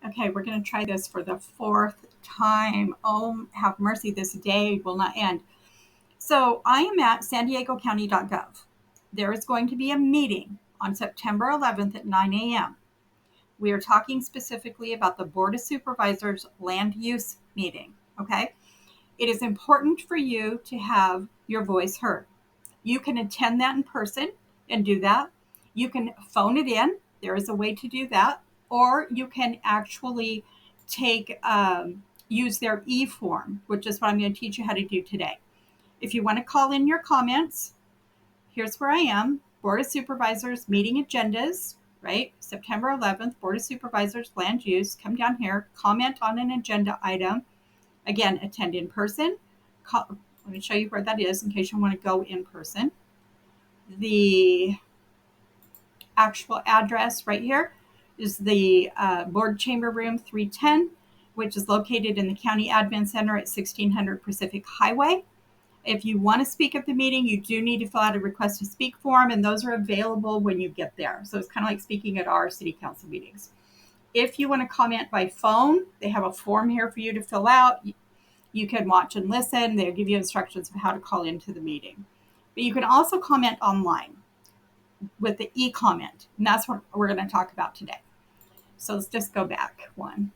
Okay, we're going to try this for the fourth time. Oh, have mercy, this day will not end. So I am at san diego county.gov. There is going to be a meeting on September 11th at 9 a.m. We are talking specifically about the Board of Supervisors land use meeting, okay? It is important for you to have your voice heard. You can attend that in person and do that. You can phone it in. There is a way to do that. Or you can actually use their e-form, which is what I'm going to teach you how to do today. If you want to call in your comments, here's where I am. Board of Supervisors meeting agendas, right? September 11th, Board of Supervisors land use. Come down here, comment on an agenda item. Again, attend in person. Let me show you where that is in case you want to go in person. The actual address right here is the board chamber room 310, which is located in the County Admin Center at 1600 Pacific Highway. If you want to speak at the meeting, you do need to fill out a request to speak form, and those are available when you get there. So it's kind of like speaking at our city council meetings. If you want to comment by phone, they have a form here for you to fill out. You can watch and listen. They'll give you instructions of how to call into the meeting. But you can also comment online with the e-comment, and that's what we're going to talk about today. So let's just go back one.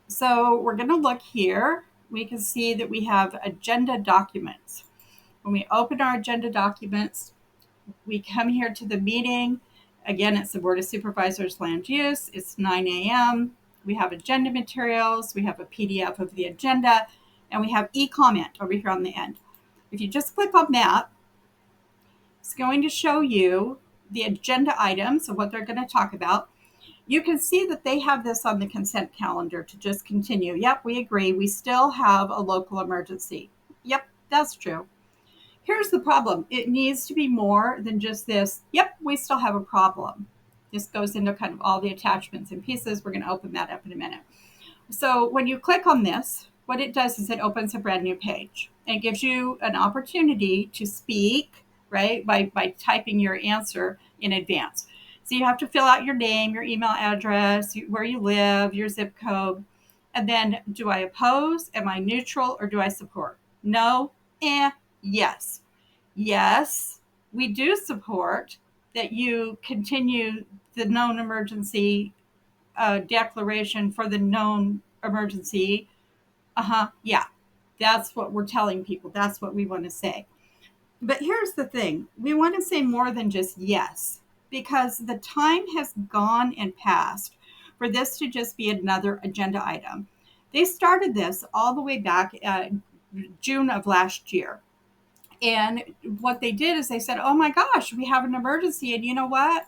So we're going to look here. We can see that we have agenda documents. When we open our agenda documents, we come here to the meeting. Again, it's the Board of Supervisors land use. It's 9 a.m. We have agenda materials. We have a PDF of the agenda, and we have e-comment over here on the end. If you just click on that, it's going to show you the agenda items of what they're going to talk about. You can see that they have this on the consent calendar to just continue. Yep, we agree. We still have a local emergency. Yep, that's true. Here's the problem. It needs to be more than just this, yep, we still have a problem. This goes into kind of all the attachments and pieces. We're going to open that up in a minute. So when you click on this, what it does is it opens a brand new page. And it gives you an opportunity to speak, right, by typing your answer in advance. So you have to fill out your name, your email address, where you live, your zip code. And then, do I oppose? Am I neutral? Or do I support? No? Yes. Yes, we do support that you continue the known emergency declaration for the known emergency. Yeah, that's what we're telling people. That's what we want to say. But here's the thing. We want to say more than just yes, because the time has gone and passed for this to just be another agenda item. They started this all the way back June of last year. And what they did is they said, oh my gosh, we have an emergency. And you know what?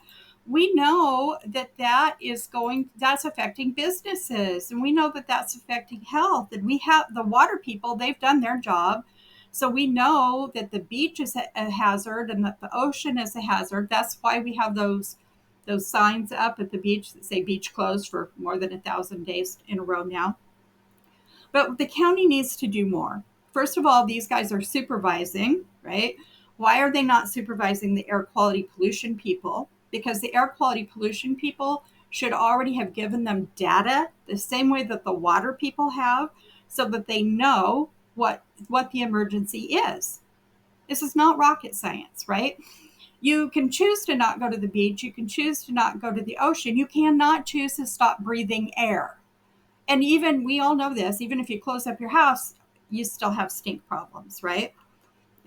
We know that's affecting businesses. And we know that that's affecting health. And we have the water people, they've done their job. So we know that the beach is a hazard and that the ocean is a hazard. That's why we have those signs up at the beach that say beach closed for more than 1,000 days in a row now. But the county needs to do more. First of all, these guys are supervising, right? Why are they not supervising the air quality pollution people? Because the air quality pollution people should already have given them data the same way that the water people have, so that they know what the emergency is. This is not rocket science, right? You can choose to not go to the beach. You can choose to not go to the ocean. You cannot choose to stop breathing air. And even, we all know this, even if you close up your house, you still have stink problems, right?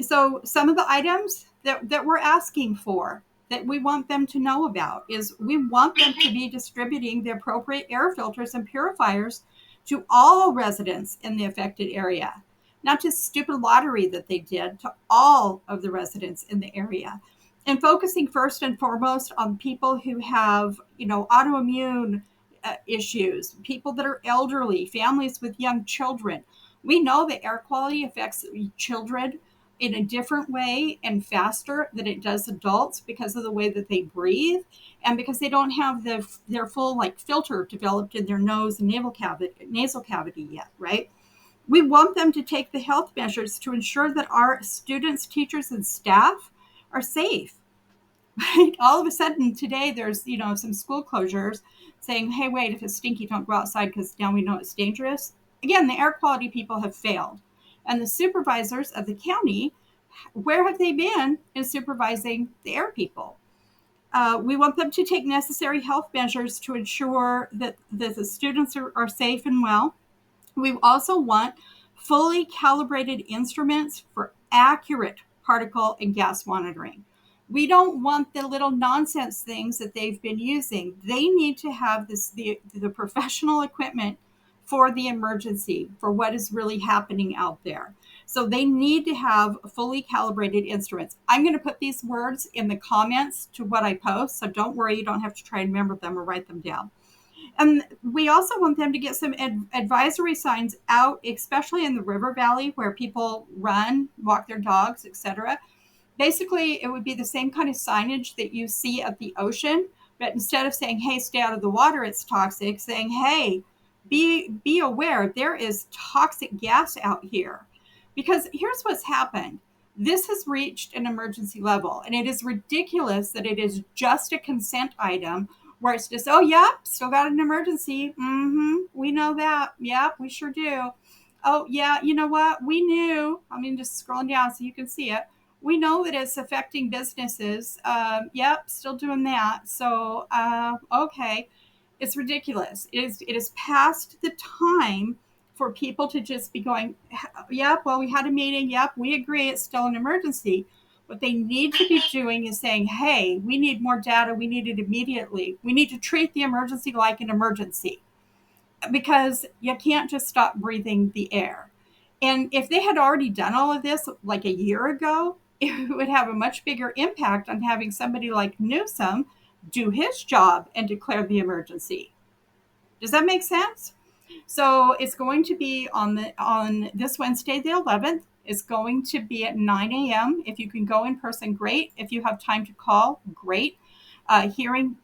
So some of the items that we're asking for, that we want them to know about, is we want them to be distributing the appropriate air filters and purifiers to all residents in the affected area. Not just stupid lottery that they did, to all of the residents in the area. And focusing first and foremost on people who have, autoimmune issues, people that are elderly, families with young children. We know that air quality affects children in a different way and faster than it does adults because of the way that they breathe and because they don't have their full filter developed in their nose and nasal cavity yet, right? We want them to take the health measures to ensure that our students, teachers, and staff are safe. right? All of a sudden today there's, some school closures saying, hey, wait, if it's stinky, don't go outside because now we know it's dangerous. Again, the air quality people have failed. And the supervisors of the county, where have they been in supervising the air people? We want them to take necessary health measures to ensure that the students are safe and well. We also want fully calibrated instruments for accurate particle and gas monitoring. We don't want the little nonsense things that they've been using. They need to have the professional equipment for the emergency, for what is really happening out there. So they need to have fully calibrated instruments. I'm going to put these words in the comments to what I post, so don't worry, you don't have to try and remember them or write them down. And we also want them to get some advisory signs out, especially in the river valley where people run, walk their dogs, etc. Basically, it would be the same kind of signage that you see at the ocean, but instead of saying, hey, stay out of the water, it's toxic, saying, hey, be aware, there is toxic gas out here. Because here's what's happened. This has reached an emergency level, and it is ridiculous that it is just a consent item where it's just, oh, yeah, still got an emergency. We know that. Yep, we sure do. Oh, yeah, you know what? We knew. I mean, just scrolling down so you can see it. We know that it's affecting businesses. Yep, still doing that. So, okay. It's ridiculous. It is past the time for people to just be going, yep, well, we had a meeting. Yep, we agree it's still an emergency. What they need to be doing is saying, hey, we need more data. We need it immediately. We need to treat the emergency like an emergency because you can't just stop breathing the air. And if they had already done all of this like a year ago, it would have a much bigger impact on having somebody like Newsom do his job and declare the emergency. Does that make sense? So it's going to be on this Wednesday, the 11th. It's going to be at 9 a.m. If you can go in person, great. If you have time to call, great. Hearing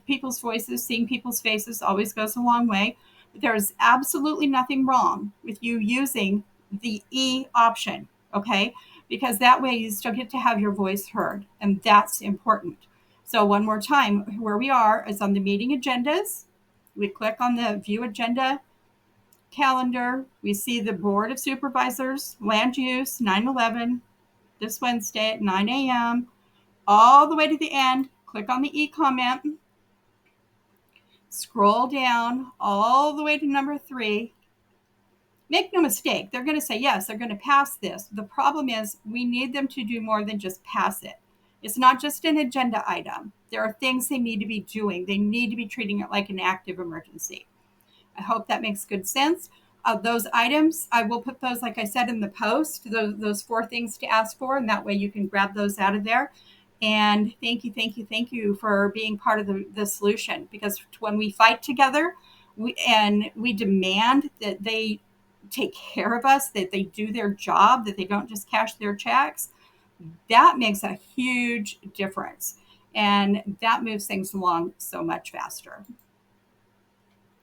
people's voices, seeing people's faces always goes a long way. But there's absolutely nothing wrong with you using the E option, okay? Because that way you still get to have your voice heard, and that's important. So one more time, where we are is on the meeting agendas. We click on the view agenda calendar. We see the Board of Supervisors, land use, 9/11, this Wednesday at 9 a.m. All the way to the end. Click on the e-comment. Scroll down all the way to number 3. Make no mistake, they're going to say, yes, they're going to pass this. The problem is we need them to do more than just pass it. It's not just an agenda item. There are things they need to be doing. They need to be treating it like an active emergency. I hope that makes good sense. Those items, I will put those, like I said, in the post, those 4 things to ask for, and that way you can grab those out of there. And thank you for being part of the solution, because when we fight together we demand that they take care of us, that they do their job, that they don't just cash their checks, that makes a huge difference. And that moves things along so much faster.